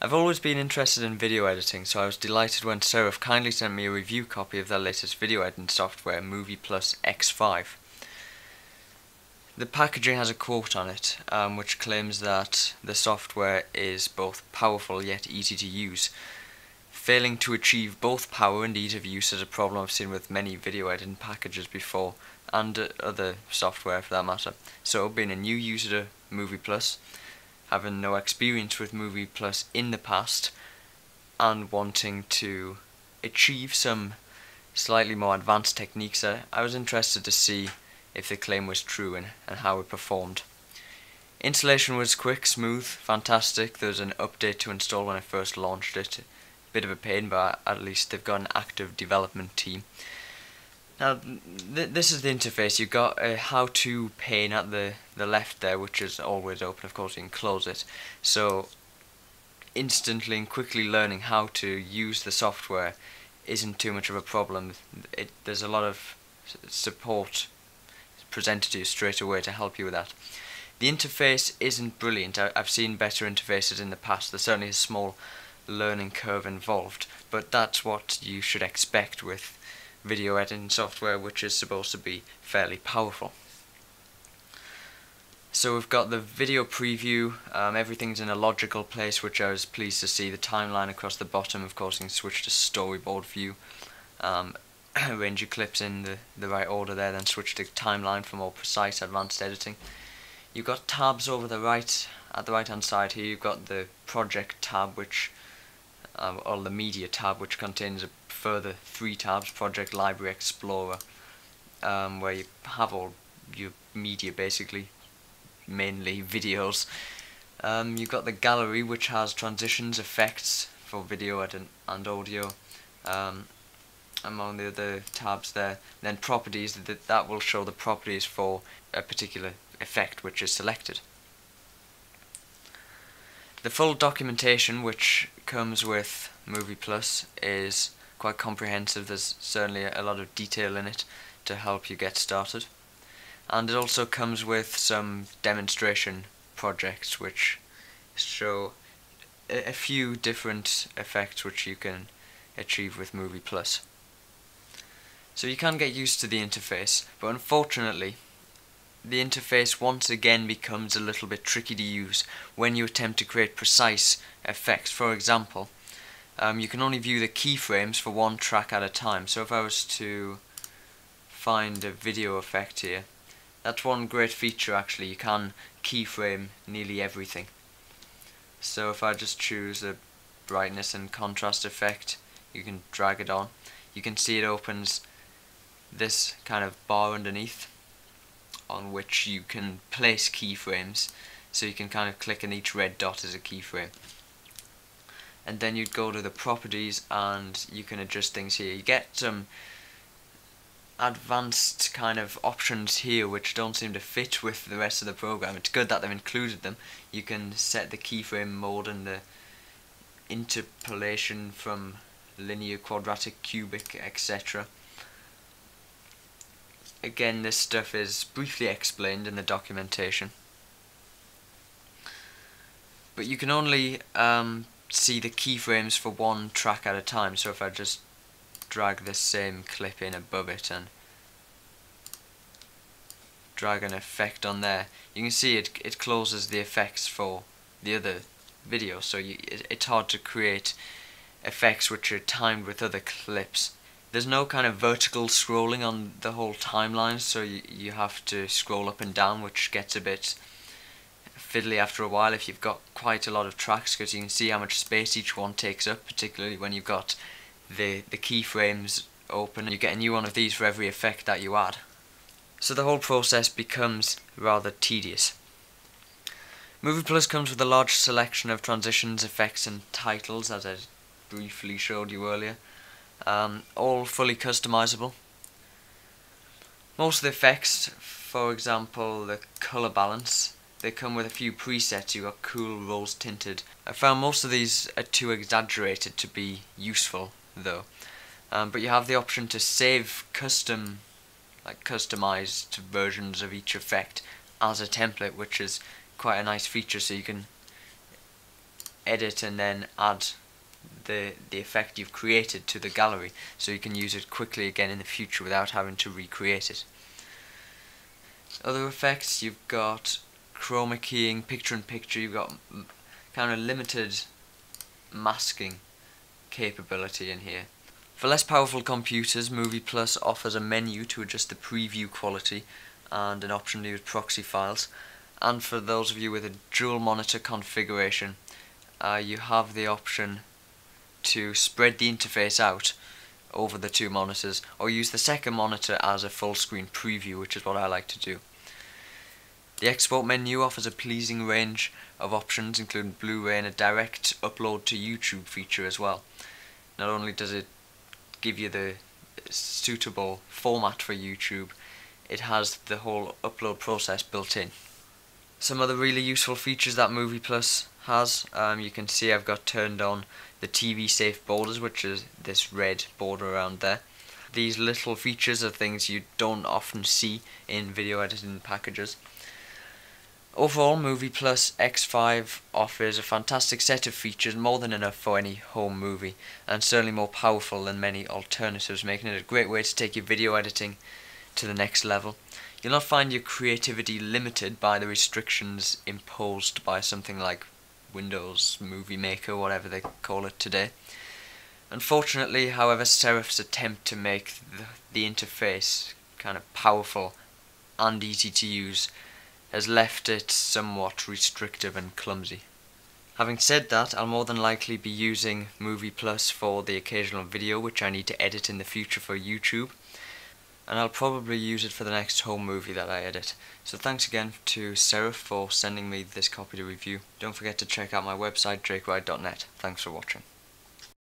I've always been interested in video editing, so I was delighted when Serif kindly sent me a review copy of their latest video editing software, MoviePlus X5. The packaging has a quote on it, which claims that the software is both powerful yet easy to use. Failing to achieve both power and ease of use is a problem I've seen with many video editing packages before, and other software for that matter. So, being a new user to MoviePlus, having no experience with MoviePlus in the past, and wanting to achieve some slightly more advanced techniques, I was interested to see if the claim was true and how it performed. Installation was quick, smooth, fantastic. There was an update to install when I first launched it. Bit of a pain, but at least they've got an active development team. Now, this is the interface. You've got a how-to pane at the left there, which is always open. Of course, you can close it. So, instantly and quickly learning how to use the software isn't too much of a problem. There's a lot of support presented to you straight away to help you with that. The interface isn't brilliant. I've seen better interfaces in the past. There's certainly a small learning curve involved, but that's what you should expect with video editing software, which is supposed to be fairly powerful. So we've got the video preview. Everything's in a logical place, which I was pleased to see. The timeline across the bottom, of course, you can switch to storyboard view. Arrange your clips in the right order there, then switch to timeline for more precise advanced editing. You've got tabs over the right, at the right hand side here. You've got the project tab, which or the media tab, which contains a further 3 tabs: Project, Library, Explorer, where you have all your media, basically, mainly videos. You've got the gallery, which has transitions, effects for video and audio, among the other tabs there. Then properties, that will show the properties for a particular effect which is selected. The full documentation which comes with MoviePlus is quite comprehensive. There's certainly a lot of detail in it to help you get started. And it also comes with some demonstration projects which show a few different effects which you can achieve with MoviePlus. So you can get used to the interface, but unfortunately the interface once again becomes a little bit tricky to use when you attempt to create precise effects. For example, you can only view the keyframes for one track at a time. So if I was to find a video effect here, that's one great feature actually. You can keyframe nearly everything. So if I just choose a brightness and contrast effect, you can drag it on. You can see it opens this kind of bar underneath, on which you can place keyframes. So you can kind of click, and each red dot is a keyframe. And then you'd go to the properties and you can adjust things here. You get some advanced kind of options here which don't seem to fit with the rest of the program. It's good that they've included them. You can set the keyframe mode and the interpolation from linear, quadratic, cubic, etc. Again, this stuff is briefly explained in the documentation, but you can only see the keyframes for one track at a time. So if I just drag this same clip in above it and drag an effect on there, you can see it closes the effects for the other video. So it's hard to create effects which are timed with other clips. There's no kind of vertical scrolling on the whole timeline, so you have to scroll up and down, which gets a bit fiddly after a while if you've got quite a lot of tracks, because you can see how much space each one takes up, particularly when you've got the keyframes open. You get a new one of these for every effect that you add. So the whole process becomes rather tedious. MoviePlus comes with a large selection of transitions, effects and titles, as I briefly showed you earlier. All fully customizable. Most of the effects, for example the colour balance, they come with a few presets. You've got cool, rose tinted. I found most of these are too exaggerated to be useful though. But you have the option to save customized versions of each effect as a template, which is quite a nice feature, so you can edit and then add the effect you've created to the gallery, so you can use it quickly again in the future without having to recreate it. Other effects, you've got chroma keying, picture-in-picture, you've got kind of limited masking capability in here. For less powerful computers, MoviePlus offers a menu to adjust the preview quality and an option to use proxy files. And for those of you with a dual monitor configuration, you have the option to spread the interface out over the two monitors, or use the second monitor as a full screen preview, which is what I like to do. The export menu offers a pleasing range of options, including Blu-ray and a direct upload to YouTube feature as well. Not only does it give you the suitable format for YouTube, it has the whole upload process built in. Some other really useful features that MoviePlus has, you can see I've got turned on the TV safe borders, which is this red border around there. These little features are things you don't often see in video editing packages. Overall, MoviePlus X5 offers a fantastic set of features, more than enough for any home movie, and certainly more powerful than many alternatives, making it a great way to take your video editing to the next level. You'll not find your creativity limited by the restrictions imposed by something like Windows Movie Maker, whatever they call it today. Unfortunately, however, Serif's attempt to make the interface kind of powerful and easy to use has left it somewhat restrictive and clumsy. Having said that, I'll more than likely be using MoviePlus for the occasional video which I need to edit in the future for YouTube, and I'll probably use it for the next home movie that I edit. So thanks again to Serif for sending me this copy to review. Don't forget to check out my website, drakewright.net. Thanks for watching.